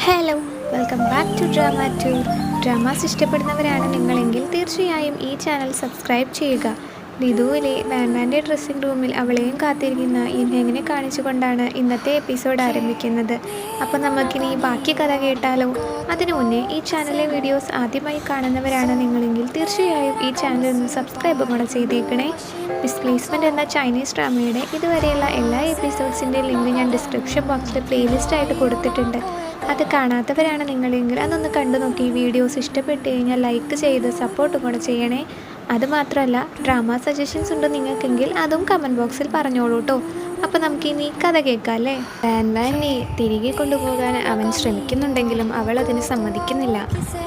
Hello, welcome back to drama tour. Dramas ഇഷ്ടപ്പെടുന്നവരാണ് നിങ്ങളെങ്കിൽ തീർച്ചയായും ഈ ചാനൽ സബ്സ്ക്രൈബ് ചെയ്യുക. നിധുവിലെ വാൻവാൻ്റെ ഡ്രസ്സിംഗ് റൂമിൽ അവളെയും കാത്തിരിക്കുന്ന ഇൻഹെങ്ങിനെ കാണിച്ചുകൊണ്ടാണ് ഇന്നത്തെ എപ്പിസോഡ് ആരംഭിക്കുന്നത്. അപ്പോൾ നമുക്കിനി ബാക്കി കഥ കേട്ടാലോ? അതിനു മുന്നേ ഈ ചാനലിലെ വീഡിയോസ് ആദ്യമായി കാണുന്നവരാണ് നിങ്ങളെങ്കിൽ തീർച്ചയായും ഈ ചാനൽ ഒന്ന് സബ്സ്ക്രൈബും കൂടെ ചെയ്തേക്കണേ. മിസ്പ്ലേസ്മെൻറ്റ് എന്ന ചൈനീസ് ഡ്രാമയുടെ ഇതുവരെയുള്ള എല്ലാ എപ്പിസോഡ്സിൻ്റെ ലിങ്ക് ഞാൻ ഡിസ്ക്രിപ്ഷൻ ബോക്സിൽ പ്ലേലിസ്റ്റായിട്ട് കൊടുത്തിട്ടുണ്ട്. അത് കാണാത്തവരാണ് നിങ്ങളെങ്കിൽ അതൊന്ന് കണ്ടു നോക്കി വീഡിയോസ് ഇഷ്ടപ്പെട്ട് കഴിഞ്ഞാൽ ലൈക്ക് ചെയ്ത് സപ്പോർട്ടും കൂടെ ചെയ്യണേ. അതുമാത്രമല്ല, ഡ്രാമ സജഷൻസ് ഉണ്ട് നിങ്ങൾക്കെങ്കിൽ അതും കമൻറ്റ് ബോക്സിൽ പറഞ്ഞോളൂ കേട്ടോ. അപ്പോൾ നമുക്കിനി കഥ കേൾക്കാം അല്ലേ? വാൻവാനെ തിരികെ കൊണ്ടുപോകാൻ അവൻ ശ്രമിക്കുന്നുണ്ടെങ്കിലും അവൾ അതിന് സമ്മതിക്കുന്നില്ല.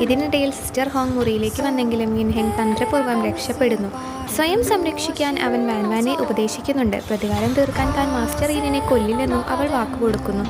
ഇതിനിടയിൽ സിസ്റ്റർ ഹോങ് മുറിയിലേക്ക് വന്നെങ്കിലും ഇൻഹെങ് തന്ത്രപൂർവ്വം രക്ഷപ്പെടുന്നു. സ്വയം സംരക്ഷിക്കാൻ അവൻ വാൻവാനെ ഉപദേശിക്കുന്നുണ്ട്. പ്രതികാരം തീർക്കാൻ താൻ മാസ്റ്റർ ഈനിനെ കൊല്ലില്ലെന്നും അവൾ വാക്കുകൊടുക്കുന്നു.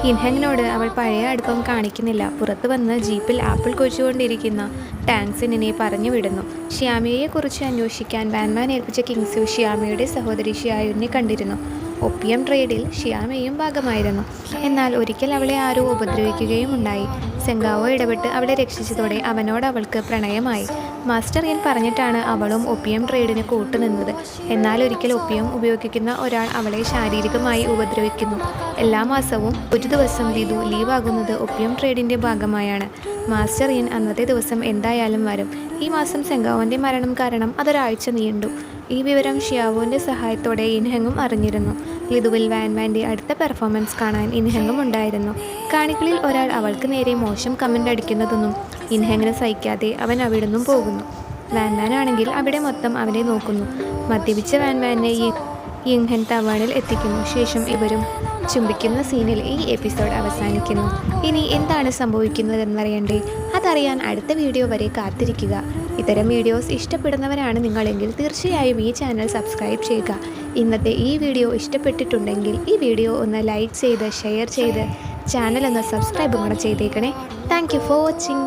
ഇൻഹെങ്ങിനോട് അവൾ പഴയ അടുപ്പം കാണിക്കുന്നില്ല. പുറത്തു വന്ന് ജീപ്പിൽ ആപ്പിൾ കൊഴിച്ചുകൊണ്ടിരിക്കുന്ന ടാങ്സിനെ പറഞ്ഞു വിടുന്നു. ഷ്യാമയെക്കുറിച്ച് അന്വേഷിക്കാൻ വാൻവാൻ ഏൽപ്പിച്ച കിങ്സു ഷ്യാമയുടെ സഹോദരി ഷിയായുനെ കണ്ടിരുന്നു. ഒപ്പിയം ട്രേഡിൽ ഷിയാമയും ഭാഗമായിരുന്നു. എന്നാൽ ഒരിക്കൽ അവളെ ആരോ ഉപദ്രവിക്കുകയും ഉണ്ടായി. സെങ്കാവോ ഇടപെട്ട് അവളെ രക്ഷിച്ചതോടെ അവനോട് അവൾക്ക് പ്രണയമായി. മാസ്റ്റർ ഈൻ പറഞ്ഞിട്ടാണ് അവളും ഒപ്പിയം ട്രേഡിന് കൂട്ടുനിന്നത്. എന്നാൽ ഒരിക്കൽ ഒപ്പിയം ഉപയോഗിക്കുന്ന ഒരാൾ അവളെ ശാരീരികമായി ഉപദ്രവിക്കുന്നു. എല്ലാ മാസവും ഒരു ദിവസം ലിതു ലീവാകുന്നത് ഒപ്പിയം ട്രേഡിൻ്റെ ഭാഗമായാണ്. മാസ്റ്റർ ഈൻ അന്നത്തെ ദിവസം എന്തായാലും വരും. ഈ മാസം സെങ്കാവോൻ്റെ മരണം കാരണം അതൊരാഴ്ച നീണ്ടു. ഈ വിവരം ഷിയാവോൻ്റെ സഹായത്തോടെ ഇൻഹെങ്ങും അറിഞ്ഞിരുന്നു. ലിതുവിൽ വാൻവാൻ്റെ അടുത്ത പെർഫോമൻസ് കാണാൻ ഇൻഹെങ്ങും ഉണ്ടായിരുന്നു. കാണികളിൽ ഒരാൾ അവൾക്ക് നേരെ മോശം കമൻ്റ് അടിക്കുന്നതൊന്നും ഇൻഹെങ്ങിനെ സഹിക്കാതെ അവൻ അവിടെ നിന്നും പോകുന്നു. വാൻവാനാണെങ്കിൽ അവിടെ മൊത്തം അവനെ നോക്കുന്നു. മദ്യപിച്ച വാൻവാനെ ഇൻഹെൻ തവാണിൽ എത്തിക്കുന്നു. ശേഷം ഇവരും ചുംബിക്കുന്ന സീനിൽ ഈ എപ്പിസോഡ് അവസാനിക്കുന്നു. ഇനി എന്താണ് സംഭവിക്കുന്നതെന്നറിയണ്ടേ? അതറിയാൻ അടുത്ത വീഡിയോ വരെ കാത്തിരിക്കുക. ഇത്തരം വീഡിയോസ് ഇഷ്ടപ്പെടുന്നവരാണ് നിങ്ങളെങ്കിൽ തീർച്ചയായും ഈ ചാനൽ സബ്സ്ക്രൈബ് ചെയ്യുക. ഇന്നത്തെ ഈ വീഡിയോ ഇഷ്ടപ്പെട്ടിട്ടുണ്ടെങ്കിൽ ഈ വീഡിയോ ഒന്ന് ലൈക്ക് ചെയ്ത് ഷെയർ ചെയ്ത് ചാനൽ ഒന്ന് സബ്സ്ക്രൈബും കൂടെ ചെയ്തേക്കണേ. Thank you for watching.